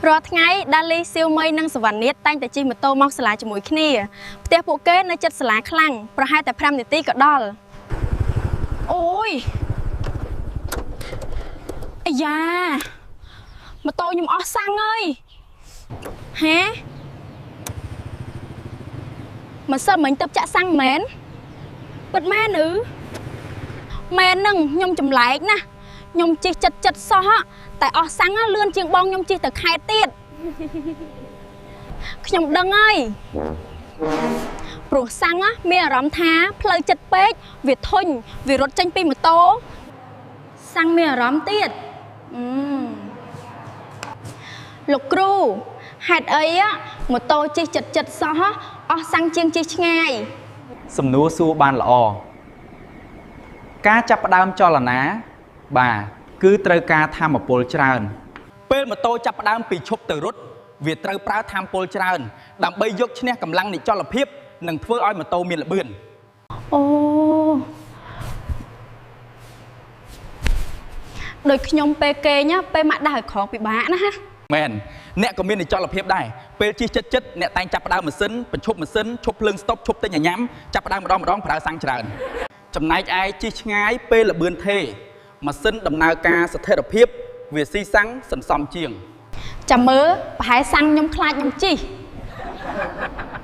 រាល់ថ្ងៃដាលីសៀវមីនិងសវណ្ណនាថតែងតែជិះម៉ូតូមកសាលាជាមួយគ្នាផ្ទះពួកគេនៅជិតសាលាខ្លាំងប្រហែលតែ5នាទីក៏ដល់អូយអាយ៉ាម៉ូតូខ្ញុំអស់សាំងអើយហេមិនសិនមិញទៅចាក់សាំងមែនពិតមែនឬមែននឹងខ្ញុំចម្លែកណាស់ខ្ញុំជិះចិត្តសោះតែអស់សាំងលឿនជាងបងខ្ញុំជិះទៅខេត្តទៀតខ្ញុំដឹងហើយព្រោះសាំងមានអារម្មណ៍ថាផ្លូវចិត្តពេកវាធុញវារត់ចេញពីម៉ូតូសាំងមានអារម្មណ៍ទៀតលោកគ្រូហេតុអីម៉ូតូជិះចិត្តសោះអស់សាំងជាងជិះឆ្ងាយសំណួរសួរបានល្អការចាប់ផ្ដើមចលនាបាទគឺត្រូវការថាមពលច្រើនពេលម៉ូតូចាប់ផ្ដើមពីឈប់ទៅរត់វាត្រូវប្រើថាមពលច្រើនដើម្បីយកឈ្នះកម្លាំងនៃចលភាពនិងធ្វើឲ្យម៉ូតូមានល្បឿនអូដូចខ្ញុំពេលគេងពេលម៉ាក់ដើរក្រោកពិបាកណាហ៎មែនអ្នកក៏មានចលភាពដែរពេលជិះចិត្តអ្នកតែងចាប់ផ្ដើមម៉ាស៊ីនបញ្ឈប់ម៉ាស៊ីនឈប់ភ្លើងស្តុបឈប់ទិញញ៉ាំចាប់ផ្ដើមម្ដងប្រើសាំងច្រើនចំណែកឯជិះឆ្ងាយពេលល្បឿនថេរម៉ាស៊ីនដំណើរការស្ថិរភាពវាស៊ីសាំងសន្សំជាងចាំមើលប្រហែលសាំងខ្ញុំខ្លាចខ្ញុំជិះ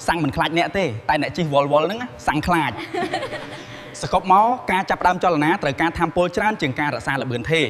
សាំងមិនខ្លាចអ្នកទេតែអ្នកជិះវល់ហ្នឹងសាំងខ្លាចសកប់មកការចាប់ផ្ដើមចលនាត្រូវការថាមពលច្រើនជាងការរក្សាល្បឿនថេរ